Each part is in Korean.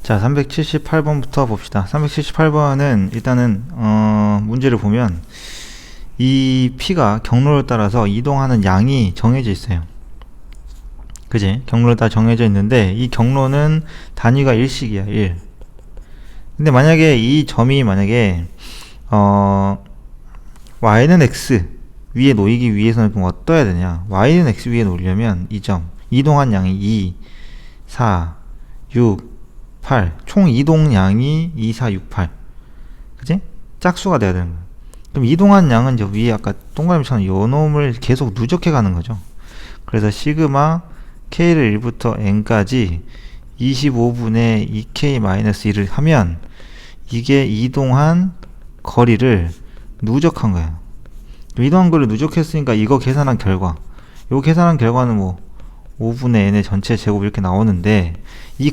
자, 378번부터 봅시다. 378번은 일단은 문제를 보면 이 P가 경로를 따라서 이동하는 양이 정해져 있어요. 그지? 경로를 따라 정해져 있는데 이 경로는 단위가 1씩이야. 1. 근데 만약에 이 점이 만약에 y는 x 위에 놓이기 위해서는 그럼 어떠해야 되냐? y는 x 위에 놓으려면 이 점 이동한 양이 2, 4, 6, 8 총 이동량이 2, 4, 6, 8 그치? 짝수가 돼야 되는 거야. 그럼 이동한 양은 이제 위에 아까 동그라미처럼 요 놈을 계속 누적해 가는 거죠. 그래서 시그마 k를 1부터 n까지 25분의 2k-1을 하면 이게 이동한 거리를 누적한 거예요. 이동한 거리를 누적했으니까 이거 계산한 결과 요 계산한 결과는 뭐 5분의 n의 전체 제곱 이렇게 나오는데 이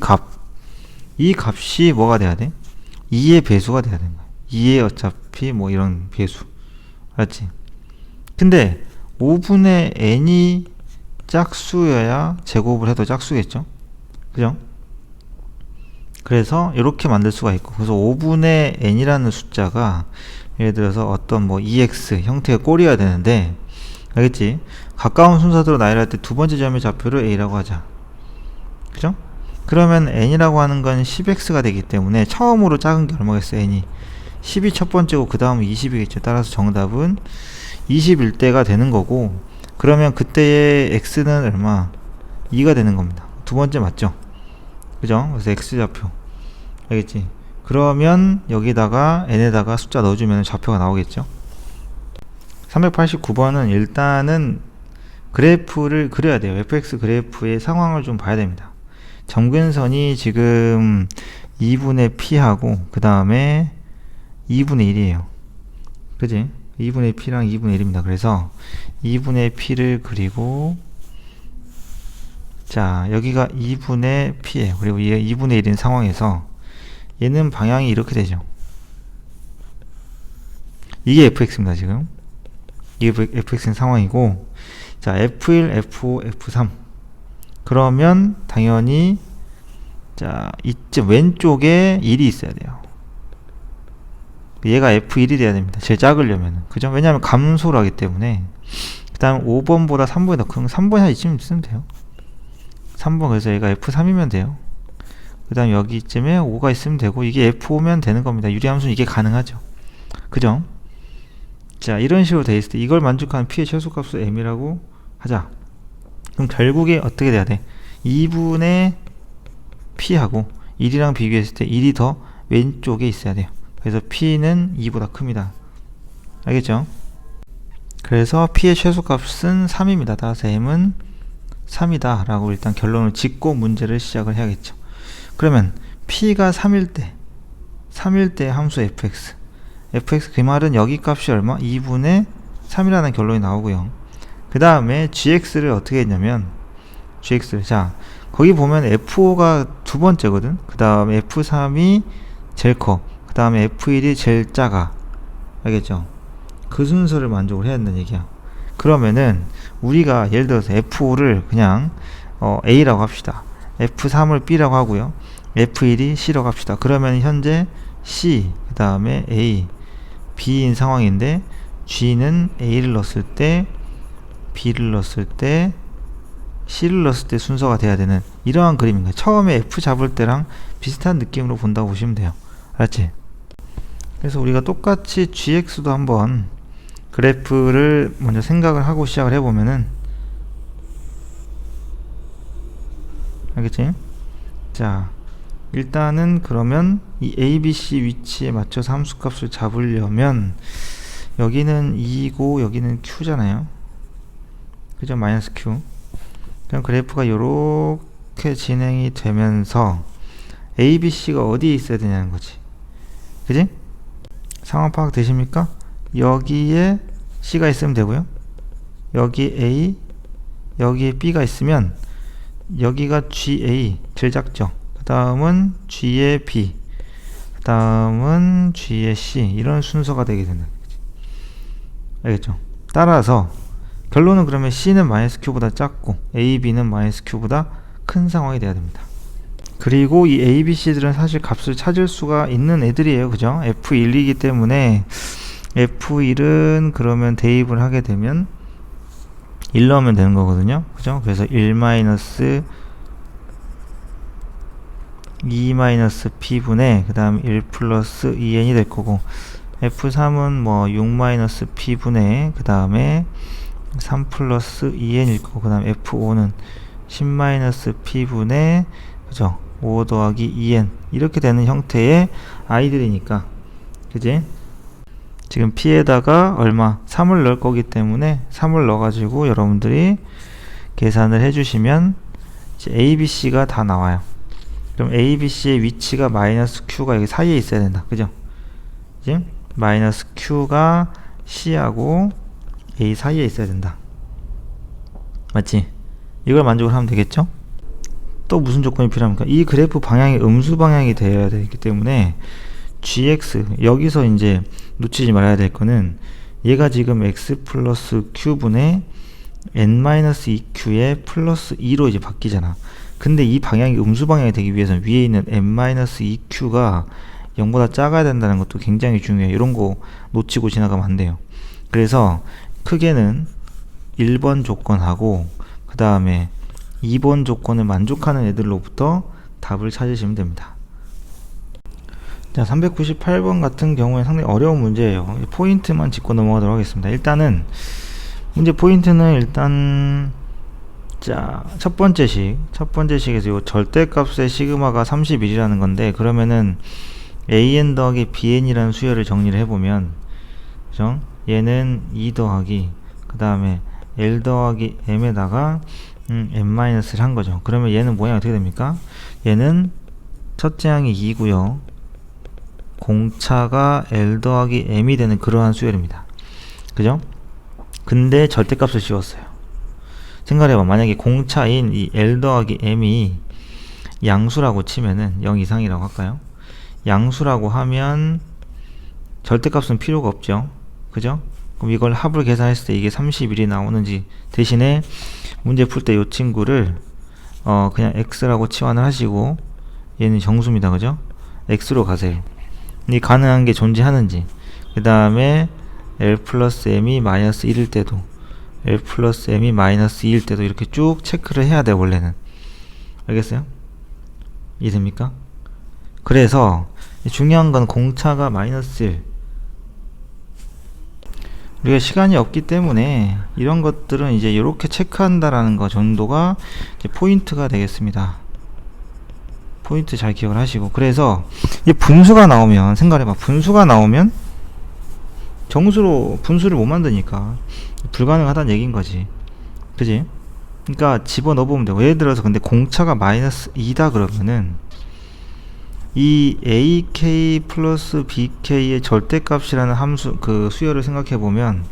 값이 뭐가 돼야 돼? 2의 배수가 돼야 되는 거야. 2의 어차피 뭐 이런 배수. 알았지? 근데 5분의 n이 짝수여야 제곱을 해도 짝수겠죠? 그죠? 그래서 이렇게 만들 수가 있고, 그래서 5분의 n이라는 숫자가 예를 들어서 어떤 뭐 EX 형태의 꼴이어야 되는데, 알겠지? 가까운 순서대로 나열할 때 두 번째 점의 좌표를 A라고 하자. 그죠? 그러면 n이라고 하는 건 10x가 되기 때문에 처음으로 작은 게 얼마겠어? n이 10이 첫 번째고 그 다음은 20이겠죠. 따라서 정답은 21대가 되는 거고, 그러면 그때의 x는 얼마? 2가 되는 겁니다. 두 번째 맞죠? 그죠? 그래서 x좌표 알겠지? 그러면 여기다가 n에다가 숫자 넣어주면 좌표가 나오겠죠? 389번은 일단은 그래프를 그려야 돼요. fx 그래프의 상황을 좀 봐야 됩니다. 점근선이 지금 2분의 p하고 그 다음에 2분의 1이에요. 그지? 2분의 p랑 2분의 1입니다. 그래서 2분의 p를 그리고 자 여기가 2분의 p예요. 그리고 얘가 2분의 1인 상황에서 얘는 방향이 이렇게 되죠. 이게 fx입니다. 지금 이게 fx인 상황이고, 자 f1, f5, f3 그러면 당연히 자 이쯤 왼쪽에 1이 있어야 돼요. 얘가 f1이 돼야 됩니다. 제일 작으려면. 그죠? 왜냐하면 감소를 하기 때문에. 그 다음 5번보다 3번이 더 큰 3번이 한 이쯤 있으면 돼요. 3번 그래서 얘가 f3이면 돼요. 그 다음 여기쯤에 5가 있으면 되고, 이게 f5면 되는 겁니다. 유리함수는 이게 가능하죠. 그죠? 자 이런 식으로 돼 있을 때 이걸 만족하는 p의 최소값을 m이라고 하자. 그럼 결국에 어떻게 돼야 돼? 2분의 p하고 1이랑 비교했을 때 1이 더 왼쪽에 있어야 돼요. 그래서 p는 2보다 큽니다. 알겠죠? 그래서 p의 최소값은 3입니다. 따라서 m은 3이다 라고 일단 결론을 짓고 문제를 시작을 해야겠죠. 그러면 p가 3일 때 함수 fx 그 말은 여기 값이 얼마? 2분의 3이라는 결론이 나오고요. 그 다음에 gx를 어떻게 했냐면 gx를 자 거기 보면 f5가 두 번째거든. 그 다음에 f3이 제일 커. 그 다음에 f1이 제일 작아. 알겠죠? 그 순서를 만족을 해야 된다는 얘기야. 그러면은 우리가 예를 들어서 f5를 그냥 a라고 합시다. f3을 b라고 하고요. f1이 c라고 합시다. 그러면 현재 c 그 다음에 a b인 상황인데, g는 a를 넣었을 때 b를 넣었을 때 c를 넣었을 때 순서가 돼야 되는 이러한 그림인가요? 처음에 f 잡을 때랑 비슷한 느낌으로 본다고 보시면 돼요. 알았지? 그래서 우리가 똑같이 gx도 한번 그래프를 먼저 생각을 하고 시작을 해보면은 알겠지? 자 일단은 그러면 이 ABC 위치에 맞춰서 함수값을 잡으려면 여기는 2고 여기는 Q잖아요. 그죠? 마이너스 Q. 그럼 그래프가 요렇게 진행이 되면서 ABC가 어디에 있어야 되냐는 거지. 그지? 상황 파악 되십니까? 여기에 C가 있으면 되고요. 여기 A, 여기에 B가 있으면 여기가 GA 제일 작죠. 그 다음은 G의 B, 그 다음은 G의 C, 이런 순서가 되게 된다. 알겠죠? 따라서 결론은 그러면 C는 마이너스 Q보다 작고 A, B는 마이너스 Q보다 큰 상황이 돼야 됩니다. 그리고 이 A, B, C들은 사실 값을 찾을 수가 있는 애들이에요. 그죠? F1이기 때문에 F1은 그러면 대입을 하게 되면 1 넣으면 되는 거거든요. 그죠? 그래서 1 마이너스 2 P분의 그 다음 1 플러스 2n이 될 거고, F3은 뭐 6 P분의 그 다음에 3 플러스 2n일 거고, 그 다음 F5는 10 P분의 그죠? 5 더하기 2n 이렇게 되는 형태의 아이들이니까, 그지? 지금 P에다가 얼마? 3을 넣을 거기 때문에 3을 넣어가지고 여러분들이 계산을 해주시면 이제 A, B, C가 다 나와요. 그럼 A, B, C의 위치가 마이너스 Q가 여기 사이에 있어야 된다. 그죠? 그지? 마이너스 Q가 C하고 A 사이에 있어야 된다. 맞지? 이걸 만족을 하면 되겠죠? 또 무슨 조건이 필요합니까? 이 그래프 방향이 음수 방향이 되어야 되기 때문에 gx, 여기서 이제 놓치지 말아야 될 거는 얘가 지금 x 플러스 q분의 n-2q의 플러스 2로 이제 바뀌잖아. 근데 이 방향이 음수 방향이 되기 위해서는 위에 있는 n-2q가 0보다 작아야 된다는 것도 굉장히 중요해요. 이런 거 놓치고 지나가면 안 돼요. 그래서 크게는 1번 조건하고 그 다음에 2번 조건을 만족하는 애들로부터 답을 찾으시면 됩니다. 자, 398번 같은 경우에 상당히 어려운 문제예요. 포인트만 짚고 넘어가도록 하겠습니다. 일단은 문제 포인트는 일단 자, 첫 번째 식에서 요 절대값의 시그마가 31이라는 건데, 그러면은 an 더하기 bn이라는 수열을 정리를 해보면, 그죠? 얘는 2 더하기 그 다음에 l 더하기 m에다가 n-를 한 거죠. 그러면 얘는 모양이 어떻게 됩니까? 얘는 첫째 항이 2고요. 공차가 l 더하기 m이 되는 그러한 수열입니다. 그죠? 근데 절대값을 씌웠어요. 생각해봐. 만약에 공차인 이 l 더하기 m이 양수라고 치면은 0 이상이라고 할까요? 양수라고 하면 절대값은 필요가 없죠. 그죠? 그럼 이걸 합을 계산했을 때 이게 31이 나오는지, 대신에 문제 풀 때 이 친구를 그냥 x라고 치환을 하시고, 얘는 정수입니다. 그죠? x로 가세요. 이 가능한 게 존재하는지, 그 다음에 l 플러스 m이 마이너스 1일 때도, l 플러스 m이 마이너스 2일 때도 이렇게 쭉 체크를 해야 돼요. 원래는. 알겠어요? 이해됩니까? 그래서 중요한 건 공차가 마이너스 1, 우리가 시간이 없기 때문에 이런 것들은 이제 이렇게 체크한다라는 거 정도가 이제 포인트가 되겠습니다. 포인트 잘 기억을 하시고, 그래서 이 분수가 나오면, 생각해봐. 분수가 나오면 정수로 분수를 못 만드니까 불가능하다는 얘기인 거지. 그지? 그러니까 집어넣어 보면 되고, 예를 들어서 근데 공차가 마이너스 2다 그러면은 이 AK 플러스 BK의 절대값이라는 함수, 그 수열을 생각해 보면,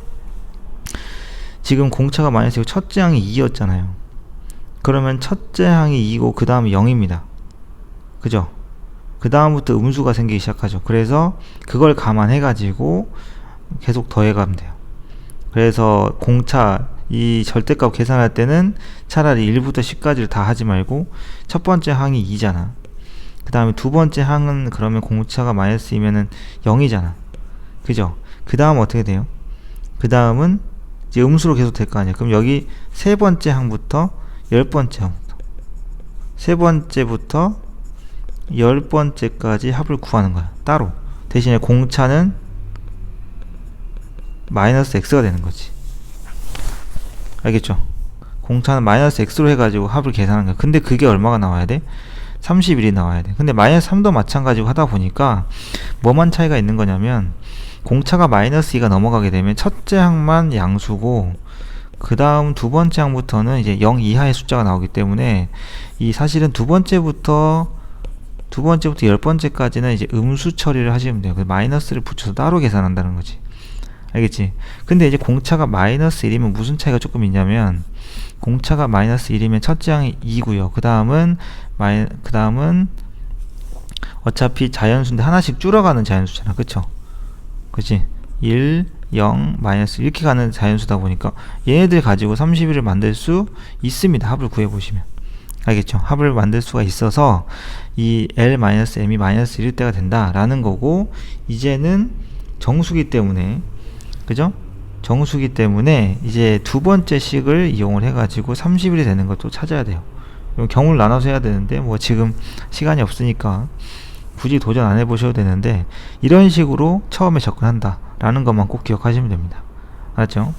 지금 공차가 마이너스 2고 첫째 항이 2였잖아요. 그러면 첫째 항이 2고 그 다음이 0입니다. 그죠? 그 다음부터 음수가 생기기 시작하죠. 그래서 그걸 감안해 가지고 계속 더해 가면 돼요. 그래서 공차 이 절대값 계산할 때는 차라리 1부터 10까지를 다 하지 말고 첫 번째 항이 2잖아. 그 다음에 두 번째 항은 그러면 공차가 마이너스 2면은 0이잖아. 그죠? 그 다음 어떻게 돼요? 그 다음은 이제 음수로 계속 될 거 아니야. 그럼 여기 세 번째 항부터 10번째 항부터, 세 번째부터 10번째까지 합을 구하는 거야. 따로. 대신에 공차는 마이너스 x가 되는 거지. 알겠죠? 공차는 마이너스 x로 해가지고 합을 계산하는 거야. 근데 그게 얼마가 나와야 돼? 31이 나와야 돼. 근데 마이너스 3도 마찬가지고 하다 보니까 뭐만 차이가 있는 거냐면, 공차가 마이너스 2가 넘어가게 되면 첫째 항만 양수고, 그 다음 두 번째 항부터는 이제 0 이하의 숫자가 나오기 때문에, 이 사실은 두 번째부터 10번째까지는 이제 음수 처리를 하시면 돼요. 마이너스를 붙여서 따로 계산한다는 거지. 알겠지? 근데 이제 공차가 마이너스 1이면 무슨 차이가 조금 있냐면, 공차가 마이너스 1이면 첫째 항이 2고요. 그 다음은 어차피 자연수인데 하나씩 줄어가는 자연수잖아. 그쵸? 그치? 1, 0, 마이너스 이렇게 가는 자연수다 보니까 얘네들 가지고 31을 만들 수 있습니다. 합을 구해보시면. 알겠죠? 합을 만들 수가 있어서 이 L-M이 -1일 때가 된다라는 거고, 이제는 정수기 때문에, 그죠? 정수기 때문에 이제 두 번째 식을 이용을 해가지고 30일이 되는 것도 찾아야 돼요. 경우를 나눠서 해야 되는데 뭐 지금 시간이 없으니까 굳이 도전 안 해보셔도 되는데, 이런 식으로 처음에 접근한다 라는 것만 꼭 기억하시면 됩니다. 알았죠?